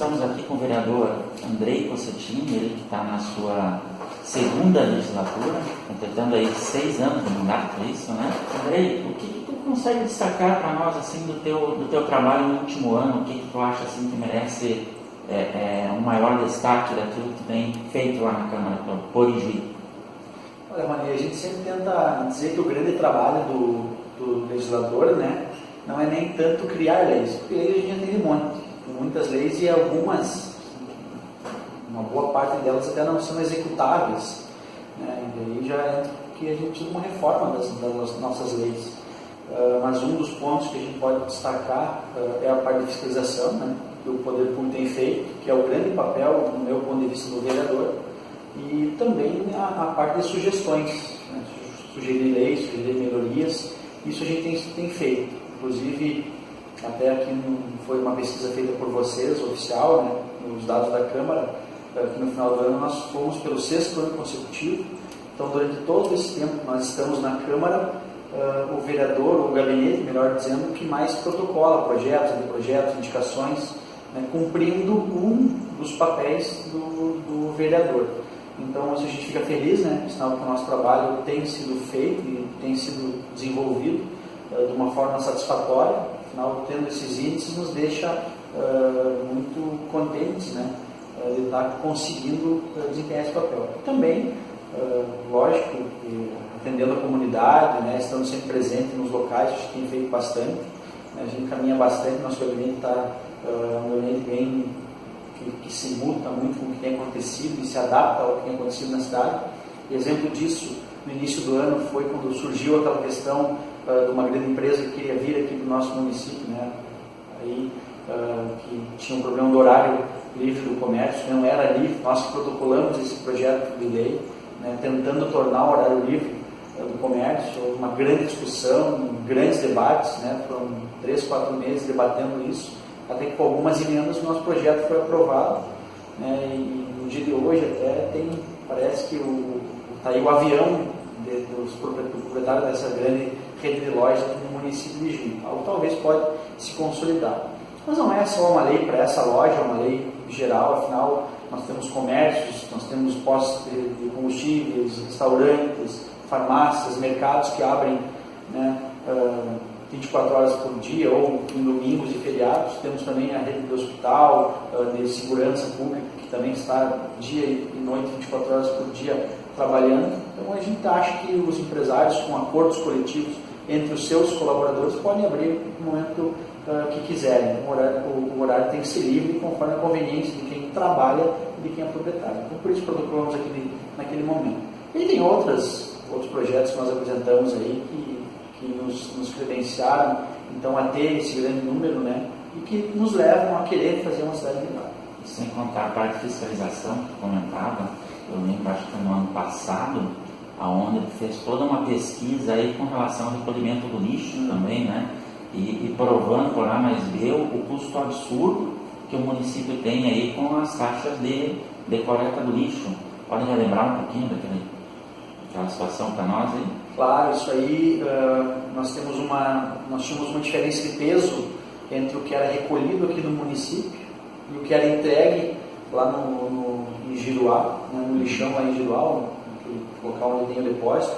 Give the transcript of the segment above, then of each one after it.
estamos aqui com o vereador Andrei Cossetini, ele que está na sua segunda legislatura, completando aí 6 anos de mandato, é isso, né? Andrei, o que tu consegue destacar para nós, assim, do teu trabalho no último ano? O que tu acha, assim, que merece um maior destaque daquilo que tu tem feito lá na Câmara por Ijuí? Olha, Maria, a gente sempre tenta dizer que o grande trabalho do legislador, né, não é nem tanto criar leis, porque leis a gente já tem muitas leis e algumas, uma boa parte delas até não são executáveis, né, e aí já é que a gente precisa de uma reforma das nossas leis. Mas um dos pontos que a gente pode destacar é a parte de fiscalização, né, que o poder público tem feito, que é o grande papel, no meu ponto de vista, do vereador, e também a parte de sugestões, né, sugerir leis, sugerir melhorias. Isso a gente tem feito. Inclusive, até aqui foi uma pesquisa feita por vocês, oficial, né, nos dados da Câmara, que no final do ano nós fomos pelo 6º ano consecutivo. Então, durante todo esse tempo que nós estamos na Câmara, o vereador, o gabinete, melhor dizendo, que mais protocola projetos, indicações, né, cumprindo um dos papéis do vereador. Então, isso a gente fica feliz, né, sinal que o nosso trabalho tem sido feito e tem sido desenvolvido de uma forma satisfatória. Afinal, tendo esses índices nos deixa muito contentes, né, de estar conseguindo desempenhar esse papel. Também, lógico, atendendo a comunidade, né, estando sempre presente nos locais, a gente tem feito bastante, né, a gente caminha bastante, nosso gabinete está um gabinete bem que se muda muito com o que tem acontecido e se adapta ao que tem acontecido na cidade. E exemplo disso, no início do ano, foi quando surgiu aquela questão de uma grande empresa que queria vir aqui para o nosso município, né? Aí, que tinha um problema do horário livre do comércio, não era livre. Nós protocolamos esse projeto de lei, né, tentando tornar o horário livre do comércio. Houve uma grande discussão, grandes debates, né, foram 3, 4 meses debatendo isso, até que com algumas emendas o nosso projeto foi aprovado, né, e no dia de hoje até parece que está aí o avião do proprietário dessa grande rede de lojas no município de Ijuí. Algo talvez pode se consolidar. Mas não é só uma lei para essa loja, é uma lei geral. Afinal, nós temos comércios, nós temos postos de combustíveis, restaurantes, farmácias, mercados que abrem, né, 24 horas por dia ou em domingos e feriados. Temos também a rede de hospital, de segurança pública, que também está dia e noite, 24 horas por dia trabalhando. Então a gente acha que os empresários, com acordos coletivos entre os seus colaboradores, podem abrir no momento que quiserem. O horário tem que ser livre conforme a conveniência de quem trabalha e de quem é proprietário. Então por isso protocolamos naquele momento. E tem outros projetos que nós apresentamos aí que nos credenciaram então a ter esse grande número, né, e que nos levam a querer fazer uma cidade melhor. Sem contar a parte de fiscalização que comentava, eu lembro, acho que no ano passado, aonde fez toda uma pesquisa aí com relação ao recolhimento do lixo também, né, e provando por A mais B o custo absurdo que o município tem aí com as taxas de coleta do lixo. Podem relembrar um pouquinho daquela situação para nós aí? Claro, isso aí, nós tínhamos uma diferença de peso entre o que era recolhido aqui no município e o que era entregue lá em Giruá, né, no lixão lá em Giruá, no local onde tem o depósito,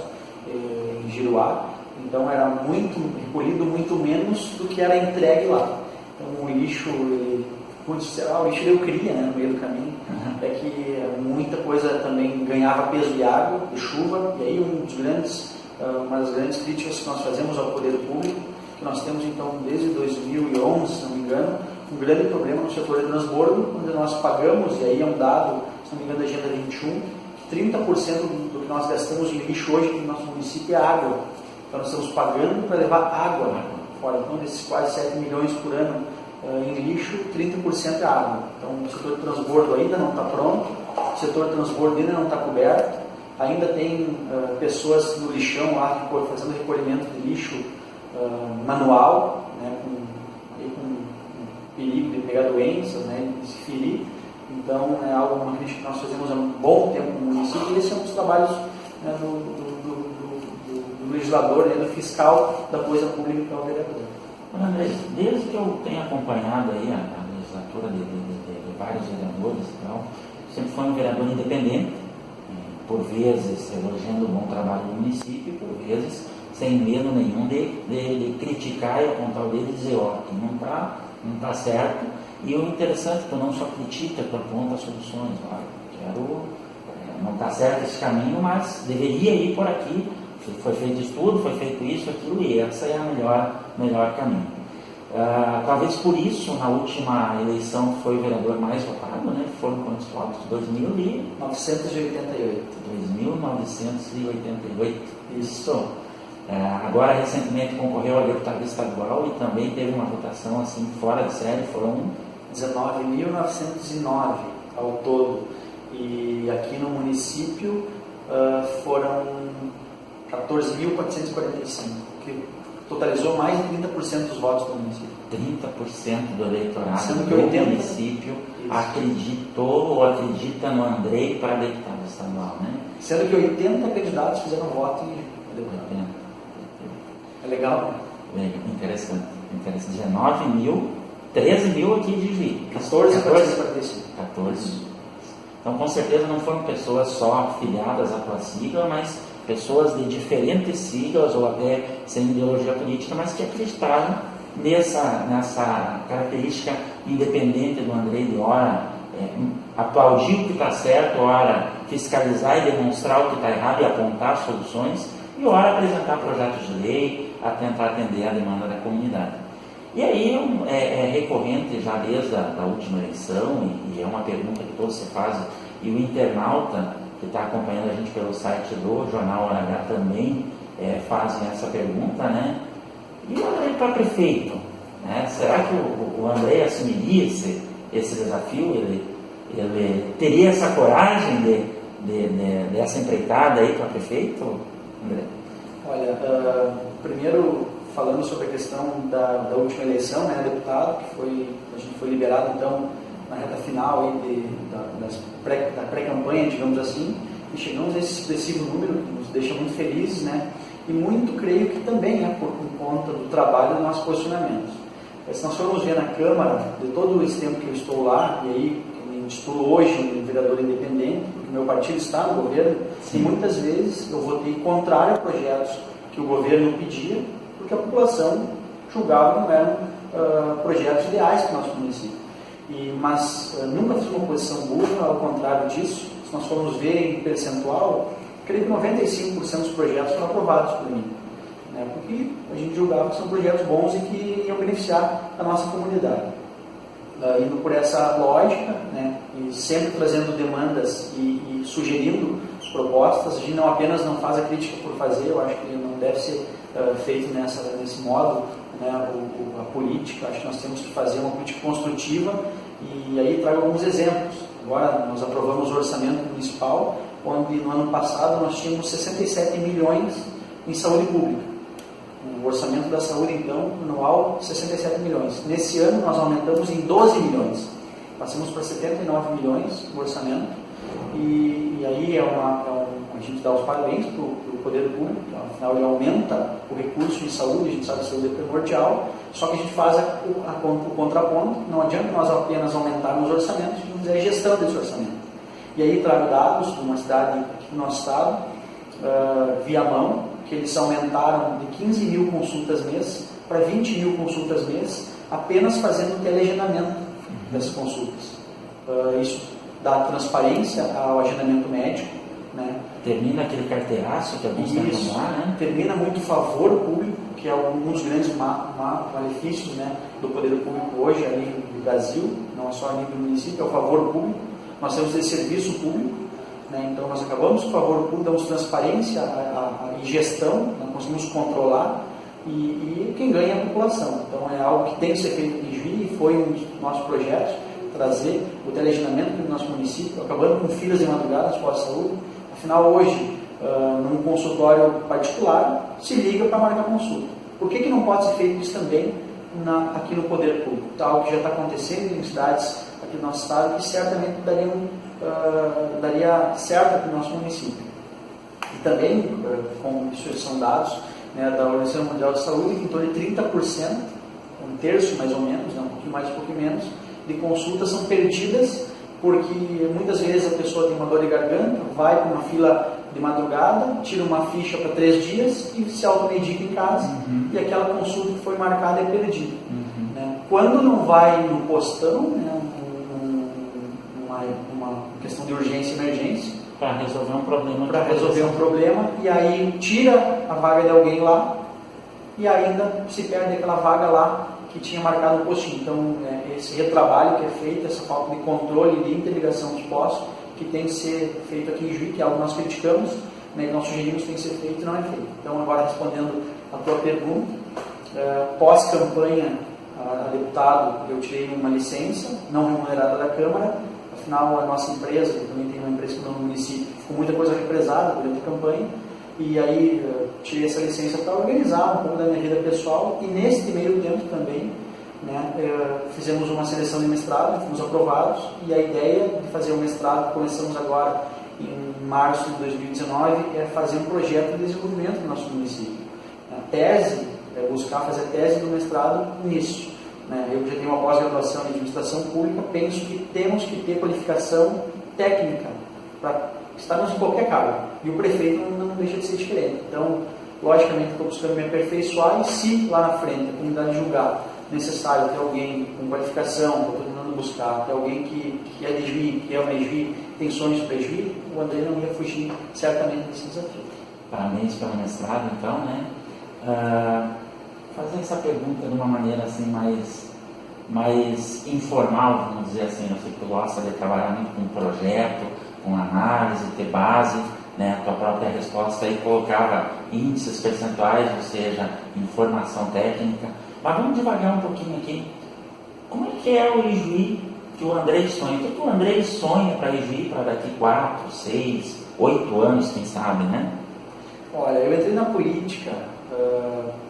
em Giruá. Então era recolhido muito menos do que era entregue lá. Então o lixo, o lixo deu cria, né, no meio do caminho. É que muita coisa também ganhava peso de água, de chuva, e aí uma das grandes críticas que nós fazemos ao poder público, que nós temos então desde 2011, se não me engano, um grande problema no setor de transbordo, onde nós pagamos, e aí é um dado, se não me engano, da Agenda 21, que 30% do que nós gastamos em lixo hoje no nosso município é água. Então nós estamos pagando para levar água fora. Então desses quase 7 milhões por ano em lixo, 30% é água. Então o setor de transbordo ainda não está pronto, o setor de transbordo ainda não está coberto, ainda tem pessoas no lixão lá fazendo recolhimento de lixo manual, né, com perigo de pegar doenças, né, de se ferir. Então é uma crítica que nós fazemos há um bom tempo no município, e esse é um dos trabalhos, né, do legislador, né, do fiscal da coisa pública, que é o vereador. André, desde que eu tenho acompanhado aí a legislatura de vários vereadores e tal. Sempre foi um vereador independente, por vezes elogiando o bom trabalho do município, por vezes sem medo nenhum de criticar e apontar o dedo e dizer, ó, aqui não tá certo. E o interessante é que tu não só critica, tu aponta soluções. Não está certo esse caminho, mas deveria ir por aqui. Foi feito estudo, foi feito isso, aquilo, e essa é a melhor caminho. Talvez por isso, na última eleição, foi o vereador mais votado, né? Foram quantos votos? 2.988. 2.988. Isso. Agora, recentemente, concorreu a deputado estadual e também teve uma votação assim fora de série, foram 19.909 ao todo. E aqui no município foram 14.445, que totalizou mais de 30% dos votos do município. 30% do eleitorado Sendo que do 80, município acreditou ou acredita no Andrei para deputado estadual, né? Sendo que 80 candidatos fizeram voto em deputado. É legal, né? Interessante. 19 mil, 13 mil aqui de Juiz. 14. Então, com certeza, não foram pessoas só filiadas à tua sigla, mas pessoas de diferentes siglas ou até sem ideologia política, mas que acreditaram nessa característica independente do Andrei de ora aplaudir o que está certo, ora fiscalizar e demonstrar o que está errado e apontar soluções, e ora apresentar projetos de lei a tentar atender a demanda da comunidade. E aí é recorrente já desde a última eleição, e é uma pergunta que todos se fazem, e o internauta que está acompanhando a gente pelo site do Jornal Hora H também fazem essa pergunta, né? E o Andrei para prefeito? Né? Será que o Andrei assumiria esse desafio? Ele teria essa coragem dessa empreitada aí para prefeito, André? Olha, primeiro falando sobre a questão da última eleição, né, deputado, a gente foi liberado então na reta final aí da pré-campanha, digamos assim, e chegamos a esse expressivo número que nos deixa muito felizes, né, e muito creio que também é por conta do trabalho do nosso posicionamento. Se nós formos ver na Câmara, de todo esse tempo que eu estou lá, e aí eu estou hoje um vereador independente, porque o meu partido está no governo, e muitas vezes eu votei contrário a projetos que o governo pedia, porque a população julgava que não eram projetos ideais para o nosso município. Mas nunca fiz uma posição burra, ao contrário disso. Se nós formos ver em percentual, creio que 95% dos projetos foram aprovados por mim, né, porque a gente julgava que são projetos bons e que iam beneficiar a nossa comunidade. Indo por essa lógica, né, e sempre trazendo demandas e sugerindo propostas, a gente não apenas não faz a crítica por fazer, eu acho que não deve ser feito nesse modo, né, a política. Acho que nós temos que fazer uma política construtiva, e aí trago alguns exemplos. Agora nós aprovamos o orçamento municipal, onde no ano passado nós tínhamos 67 milhões em saúde pública. O orçamento da saúde, então, anual, 67 milhões. Nesse ano nós aumentamos em 12 milhões. Passamos para 79 milhões no orçamento, e aí a gente dá os parabéns para o poder público, afinal ele aumenta o recurso em saúde, a gente sabe que a saúde é primordial, só que a gente faz o contraponto. Não adianta nós apenas aumentarmos os orçamentos, a gente fizer a gestão desse orçamento. E aí trago dados de uma cidade aqui do nosso estado, Viamão, que eles aumentaram de 15 mil consultas mês para 20 mil consultas mês, apenas fazendo o teleagendamento dessas consultas. Isso dá transparência ao agendamento médico, né? Termina aquele carteiraço que alguns tentam lá, né? Termina muito favor público, que é um dos grandes malefícios, né, do poder público hoje, ali no Brasil, não é só a nível do município, é o favor público. Nós temos esse serviço público, né? Então nós acabamos com o favor público, damos transparência e gestão, nós conseguimos controlar, e quem ganha é a população. Então é algo que tem que ser feito em Juí, e foi um dos nossos projetos, trazer o teleagendamento no nosso município, acabando com filas de madrugada nos postos de saúde. Afinal, hoje, num consultório particular, se liga para marcar consulta. Por que não pode ser feito isso também aqui no poder público? Algo que já está acontecendo em cidades aqui do nosso estado, que certamente daria certo aqui no nosso município. E também, como isso são dados, né, da Organização Mundial de Saúde, que em torno de 30%, um terço mais ou menos, né, um pouquinho mais, um pouquinho menos, de consultas são perdidas, porque muitas vezes a pessoa tem uma dor de garganta, vai para uma fila de madrugada, tira uma ficha para 3 dias e se automedica em casa, e aquela consulta que foi marcada é perdida. Né? Quando não vai no postão, né, uma questão de urgência e emergência, para resolver um problema. Para resolver um problema, e aí tira a vaga de alguém lá, e ainda se perde aquela vaga lá que tinha marcado o postinho. Então, esse retrabalho que é feito, essa falta de controle e de interligação dos postos, que tem que ser feito aqui em Juí, que é algo que nós criticamos, né, que nós sugerimos que tem que ser feito e não é feito. Então, agora respondendo a tua pergunta, pós-campanha a deputado, eu tirei uma licença não remunerada da Câmara. Afinal, a nossa empresa, que também tem uma empresa no município, ficou muita coisa represada durante a campanha, e aí tirei essa licença para organizar um pouco da minha vida pessoal, e nesse meio tempo também, né, fizemos uma seleção de mestrado, fomos aprovados, e a ideia de fazer o mestrado, começamos agora em março de 2019, é fazer um projeto de desenvolvimento no nosso município. A tese, é buscar fazer a tese do mestrado nisso. Eu já tenho uma pós-graduação em administração pública, penso que temos que ter qualificação técnica para estarmos em qualquer cargo, e o prefeito não deixa de ser diferente. Então, logicamente, estou buscando me aperfeiçoar, e se lá na frente a comunidade julgar necessário ter alguém com qualificação, que eu estou tentando buscar, ter alguém que é de Juí, que é uma Juí, tem sonhos para Juí, o André não ia fugir certamente desse desafio. Parabéns pelo mestrado, então, né? Fazer essa pergunta de uma maneira assim mais informal, vamos dizer assim. Eu sei que tu gosta de trabalhar muito com projeto, com análise, ter base, né? A tua própria resposta aí colocava índices percentuais, ou seja, informação técnica. Mas vamos devagar um pouquinho aqui. Como é que é o Ijuí que o Andrei sonha? O que o Andrei sonha para Ijuí para daqui 4, 6, 8 anos, quem sabe, né? Olha, eu entrei na política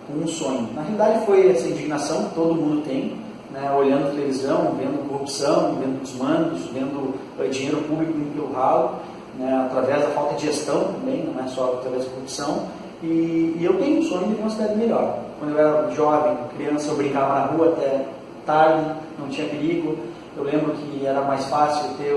com um sonho. Na realidade foi essa indignação que todo mundo tem, né, olhando televisão, vendo corrupção, vendo desmandos, vendo dinheiro público indo pelo ralo, né, através da falta de gestão também, não é só através da corrupção. E eu tenho um sonho de ter uma cidade melhor. Quando eu era jovem, criança, eu brincava na rua até tarde, não tinha perigo. Eu lembro que era mais fácil ter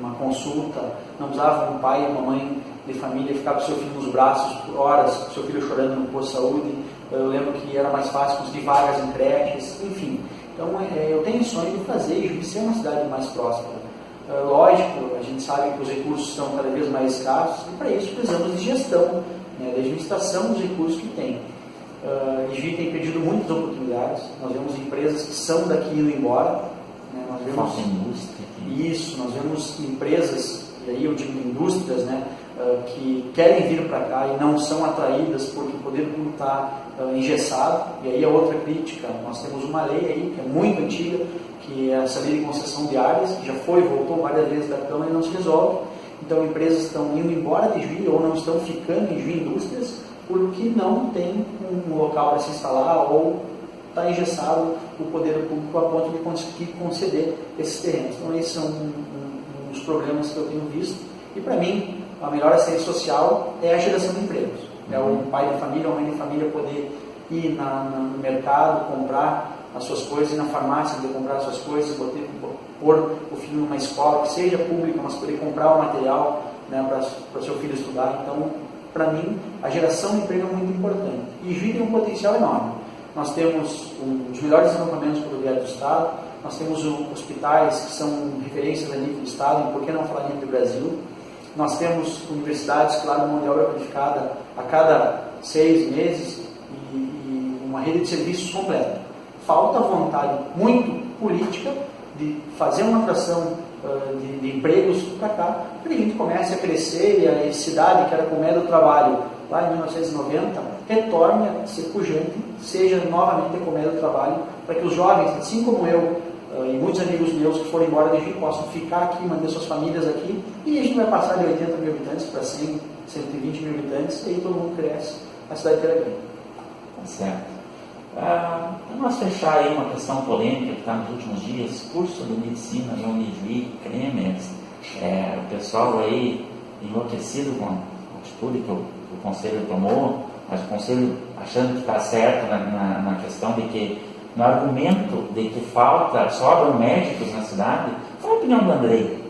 uma consulta, não usava um pai e uma mãe de família ficar com seu filho nos braços por horas, com seu filho chorando no posto de saúde. Eu lembro que era mais fácil conseguir vagas em creches, enfim. Então, eu tenho o sonho de fazer e de ser uma cidade mais próspera. Lógico, a gente sabe que os recursos estão cada vez mais escassos, e para isso precisamos de gestão, né, de administração dos recursos que tem. Juí tem perdido muitas oportunidades. Nós vemos empresas que são daqui indo embora, né, nós vemos indústria. Isso, nós vemos empresas, e aí eu digo indústrias, né, que querem vir para cá e não são atraídas porque o poder público está engessado. E aí a outra crítica, nós temos uma lei aí que é muito antiga, que é essa lei de concessão de áreas, que já foi, voltou várias vezes da Câmara e não se resolve. Então empresas estão indo embora de Juí ou não estão ficando em Juí Indústrias porque não tem um local para se instalar ou está engessado o poder público a ponto de conseguir conceder esses terrenos. Então esses são uns problemas que eu tenho visto. E para mim, a melhor assistência social é a geração de empregos. É o pai de família, a mãe de família poder ir no mercado, comprar as suas coisas, ir na farmácia, poder comprar as suas coisas, pôr o filho numa escola, que seja pública, mas poder comprar o material, né, para o seu filho estudar. Então, para mim, a geração de emprego é muito importante. E Juí tem um potencial enorme. Nós temos os melhores acampamentos rodoviários do Estado, nós temos hospitais que são referências a nível do Estado, e por que não falar a nível do Brasil? Nós temos universidades que lá de mão de obra qualificada a cada 6 meses e uma rede de serviços completa. Falta vontade muito política de fazer uma atração de empregos para cá, para que a gente comece a crescer e a cidade, que era com medo do trabalho lá em 1990, retorne a ser pujante, seja novamente a comédia do trabalho, para que os jovens, assim como eu, e muitos amigos meus que foram embora de Juí possam ficar aqui, manter suas famílias aqui, e a gente vai passar de 80 mil habitantes para 100, 120 mil habitantes, e aí todo mundo cresce, a cidade inteira ganha. Tá certo. Para nós fechar aí uma questão polêmica que está nos últimos dias, curso de medicina da Unijuí, Cremers, o pessoal aí enlouquecido com a atitude que o Conselho tomou, mas o Conselho achando que está certo na questão de que no argumento de que sobram médicos na cidade, qual a opinião do Andrei?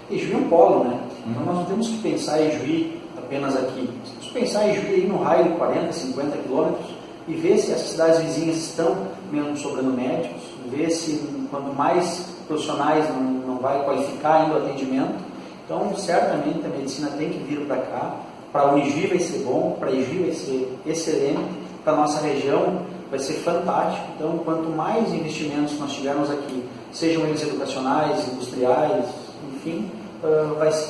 E Juí é um polo, né? Então nós não temos que pensar em Juí apenas aqui. Temos que pensar em Juí aí no raio de 40, 50 quilômetros e ver se as cidades vizinhas estão mesmo sobrando médicos, ver se quanto mais profissionais não vai qualificar ainda o atendimento. Então, certamente a medicina tem que vir para cá. Para a Unijuí vai ser bom, para a Ijuí vai ser excelente, para a nossa região vai ser fantástico. Então, quanto mais investimentos nós tivermos aqui, sejam eles educacionais, industriais, enfim,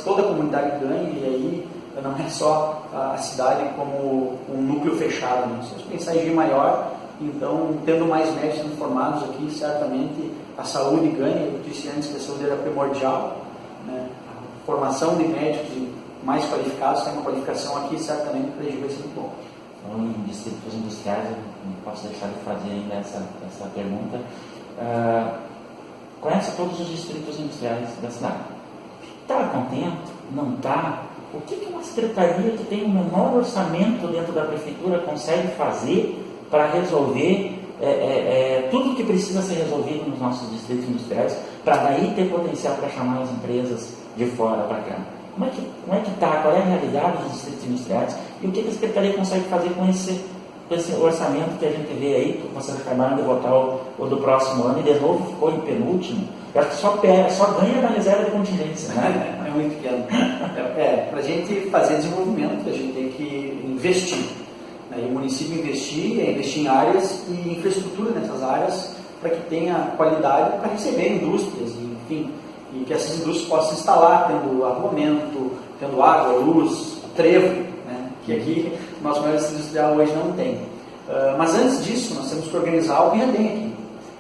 toda a comunidade ganha, e aí não é só a cidade como um núcleo fechado. Né? Se a gente pensar em Juí maior, então, tendo mais médicos formados aqui, certamente a saúde ganha. Eu disse antes que a saúde era primordial, né? A formação de médicos mais qualificados, tem uma qualificação aqui, certamente para a Juí vai ser muito bom. Então, em distritos industriais, eu não posso deixar de fazer ainda essa pergunta. Conhece todos os distritos industriais da cidade? Está contente? Não está? O que uma secretaria que tem o menor orçamento dentro da prefeitura consegue fazer para resolver tudo o que precisa ser resolvido nos nossos distritos industriais, para daí ter potencial para chamar as empresas de fora para cá? Como é que está? Qual é a realidade dos distritos industriais? E o que a Secretaria consegue fazer com esse orçamento que a gente vê aí, que vocês acabaram de votar o do próximo ano, e de novo ficou em penúltimo? Eu acho que só ganha na reserva de contingência, né? É muito pequeno. Para a gente fazer desenvolvimento, a gente tem que investir. Né? E o município investir em áreas e infraestrutura nessas áreas, para que tenha qualidade para receber indústrias, enfim, e que essas indústrias possam se instalar, tendo arruamento, tendo água, luz, trevo, né? Que aqui o nosso maior distrito industrial hoje não tem. Mas antes disso, nós temos que organizar o que já tem aqui.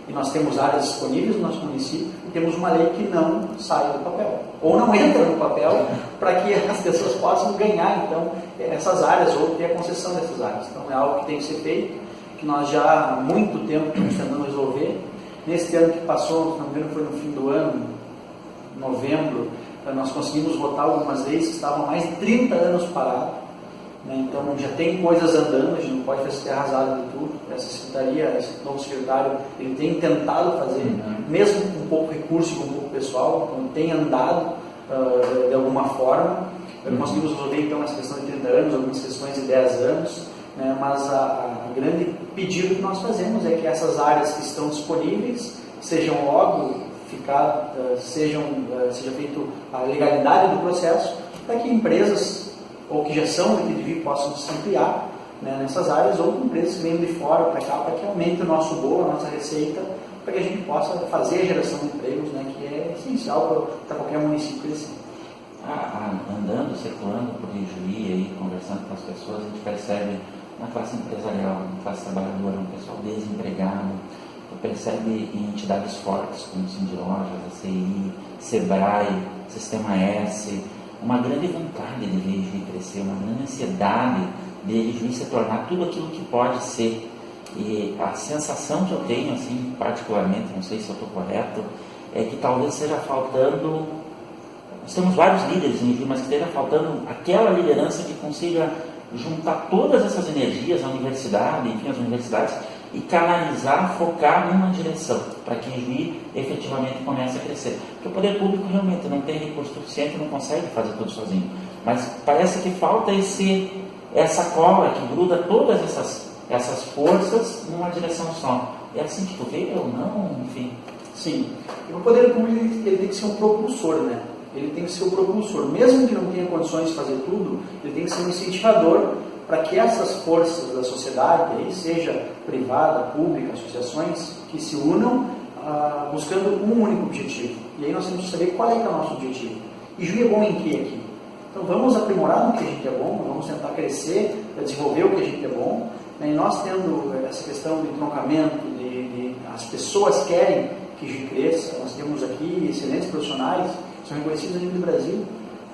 E nós temos áreas disponíveis no nosso município e temos uma lei que não sai do papel, ou não entra no papel, para que as pessoas possam ganhar, então, essas áreas, ou ter a concessão dessas áreas. Então, é algo que tem que ser feito, que nós já há muito tempo estamos tentando resolver. Nesse ano que passou, se não me engano, foi no fim do ano, novembro, nós conseguimos votar algumas leis que estavam há mais de 30 anos paradas, né? Então já tem coisas andando, a gente não pode fazer arrasado de tudo. Essa secretaria, esse novo secretário, ele tem tentado fazer, mesmo com pouco recurso e com pouco pessoal, então tem andado de alguma forma. Conseguimos resolver então essa questão de 30 anos, algumas questões de 10 anos, né? Mas o grande pedido que nós fazemos é que essas áreas que estão disponíveis sejam logo seja feita a legalidade do processo, para que empresas, ou que já são daqui de Juí, possam se ampliar, né, nessas áreas, ou empresas que venham de fora para cá, para que aumente o nosso bolo, a nossa receita, para que a gente possa fazer a geração de empregos, né, que é essencial para qualquer município crescer. Andando, circulando por Juí, aí, conversando com as pessoas, a gente percebe na classe empresarial, na classe trabalhadora, um pessoal desempregado. Percebe em entidades fortes como Cindy Lojas, a CI, Sebrae, Sistema S, uma grande vontade de ver Juí crescer, uma grande ansiedade de Juí se tornar tudo aquilo que pode ser. E a sensação que eu tenho, assim, particularmente, não sei se eu estou correto, é que talvez esteja faltando, nós temos vários líderes em Juí, mas que esteja faltando aquela liderança que consiga juntar todas essas energias, a universidade, enfim, as universidades, e canalizar, focar numa direção, para que Juí efetivamente comece a crescer. Porque o poder público realmente não tem recurso suficiente, não consegue fazer tudo sozinho. Mas parece que falta essa cola que gruda todas essas forças numa direção só. É assim que tu vê ou não? Enfim. Sim. E o poder público ele tem que ser um propulsor, né? Ele tem que ser o propulsor. Mesmo que não tenha condições de fazer tudo, ele tem que ser um incentivador para que essas forças da sociedade, aí, seja privada, pública, associações, que se unam buscando um único objetivo. E aí nós temos que saber qual é que é o nosso objetivo. E Juí é bom em que aqui? Então vamos aprimorar no que a gente é bom, vamos tentar crescer, desenvolver o que a gente é bom. E nós tendo essa questão de troncamento, as pessoas querem que Juí cresça, nós temos aqui excelentes profissionais, são reconhecidos a nível do Brasil.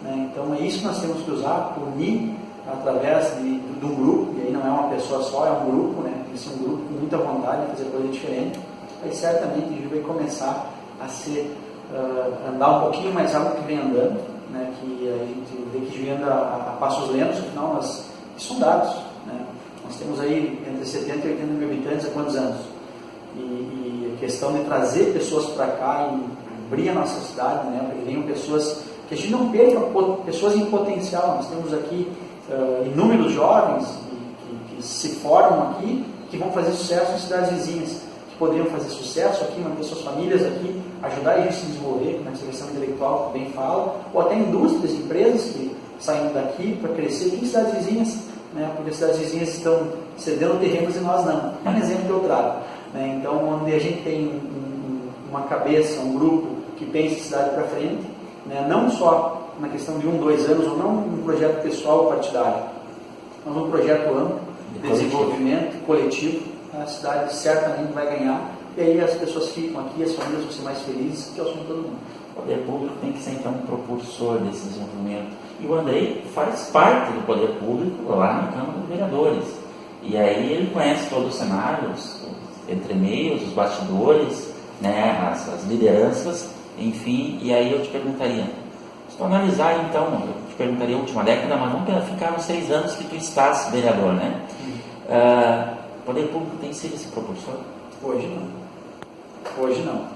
Né? Então é isso que nós temos que usar, unir através de um grupo, e aí não é uma pessoa só, é um grupo, né? Tem que ser um grupo com muita vontade de fazer coisa diferente. Aí certamente a gente vai começar a andar um pouquinho mais rápido que vem andando, né? Que a gente vê que anda a passos lentos, afinal são dados, né? Nós temos aí entre 70 e 80 mil habitantes há quantos anos? e a questão de trazer pessoas para cá e abrir a nossa cidade, né, para que venham pessoas, que a gente não perca pessoas em potencial. Nós temos aqui inúmeros jovens que se formam aqui, que vão fazer sucesso em cidades vizinhas, que poderiam fazer sucesso aqui, manter suas famílias aqui, ajudar a gente a se desenvolver, como a questão intelectual que bem fala, ou até indústrias, empresas que saem daqui para crescer aqui em cidades vizinhas, né, porque as cidades vizinhas estão cedendo terrenos e nós não. É um exemplo que eu trago. Né, então, onde a gente tem uma cabeça, um grupo que pensa a cidade para frente, né, não só na questão de 1, 2 anos, ou não um projeto pessoal ou partidário, mas um projeto amplo, de desenvolvimento coletivo, a cidade certamente vai ganhar, e aí as pessoas ficam aqui, as famílias vão ser mais felizes, que é o sonho de todo mundo. O poder público tem que ser então um propulsor desse desenvolvimento. E o Andrei faz parte do poder público lá na Câmara dos Vereadores. E aí ele conhece todo o cenário, os entremeios, os bastidores, né, as lideranças, enfim. E aí eu te perguntaria, se tu analisar então, eu te perguntaria a última década, mas vamos ficar nos 6 anos que tu estás vereador, né? O poder público tem sido esse propulsor? Hoje não. Hoje não.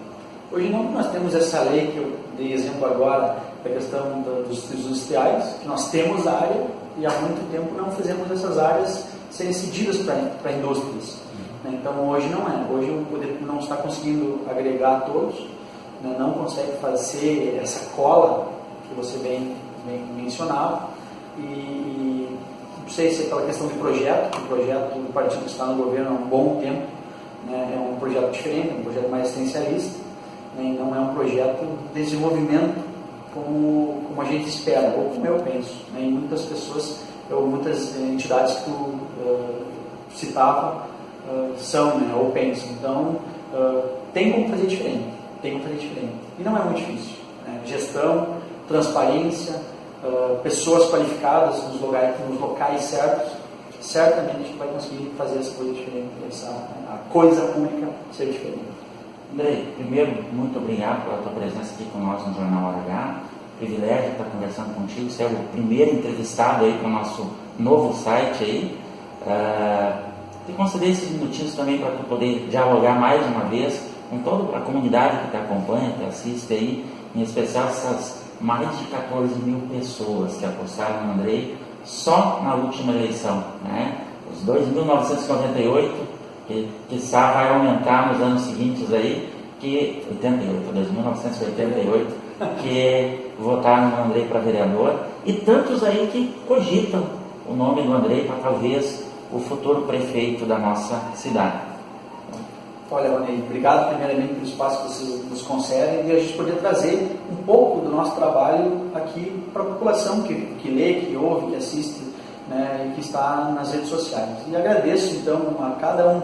Hoje não, porque nós temos essa lei que eu dei exemplo agora, da questão dos industriais, que nós temos área e há muito tempo não fizemos essas áreas serem cedidas para indústrias. Então hoje não é. Hoje o poder público não está conseguindo agregar a todos, né, não consegue fazer essa cola que você bem mencionava, e não sei se é pela questão de projeto, que o projeto do partido que está no governo há um bom tempo, né, é um projeto diferente, um projeto mais essencialista, né, e não é um projeto de desenvolvimento como a gente espera, ou como eu penso. Né, e muitas pessoas, ou muitas entidades que tu citava são, né, ou pensam. Então, tem como fazer diferente, E não é muito difícil. Né, gestão, transparência, pessoas qualificadas nos locais certos, certamente a gente vai conseguir fazer essa coisa diferente, a coisa pública ser diferente. Andrei, primeiro, muito obrigado pela tua presença aqui com nós no Jornal Hora H. Privilégio estar conversando contigo. Você é o primeiro entrevistado aí para o nosso novo site aí. Te conceder esses minutinhos também para tu poder dialogar mais uma vez com toda a comunidade que te acompanha, que assiste aí, em especial essas mais de 14 mil pessoas que apostaram no Andrei só na última eleição, né? Os 2.998, que quiçá vai aumentar nos anos seguintes aí, que 2.988, que votaram no Andrei para vereador, e tantos aí que cogitam o nome do Andrei para talvez o futuro prefeito da nossa cidade. Olha, Rony, obrigado primeiramente pelo espaço que você nos concede e a gente poder trazer um pouco do nosso trabalho aqui para a população que lê, que ouve, que assiste, né, e que está nas redes sociais. E agradeço então a cada um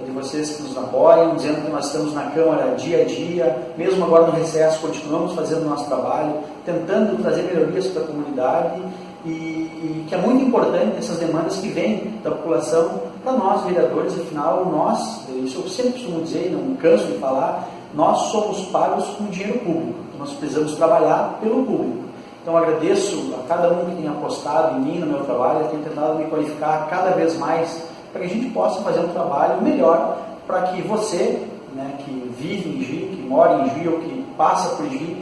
de vocês que nos apoiam, dizendo que nós estamos na Câmara dia a dia, mesmo agora no recesso, continuamos fazendo o nosso trabalho, tentando trazer melhorias para a comunidade e que é muito importante essas demandas que vêm da população para nós, vereadores. Afinal, nós, isso eu sempre costumo dizer, não canso de falar, nós somos pagos com dinheiro público, nós precisamos trabalhar pelo público. Então agradeço a cada um que tem apostado em mim, no meu trabalho, tem tentado me qualificar cada vez mais para que a gente possa fazer um trabalho melhor para que você, né, que vive em Gi, que mora em Gi ou que passa por Gi,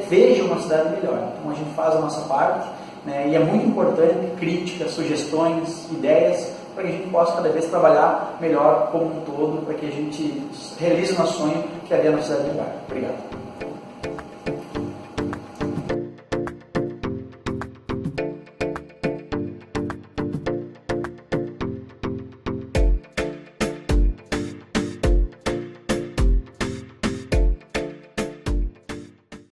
veja uma cidade melhor. Então a gente faz a nossa parte, né, e é muito importante críticas, sugestões, ideias, para que a gente possa cada vez trabalhar melhor como um todo, para que a gente realize o nosso sonho, que é ver a nossa cidade melhor. Obrigado.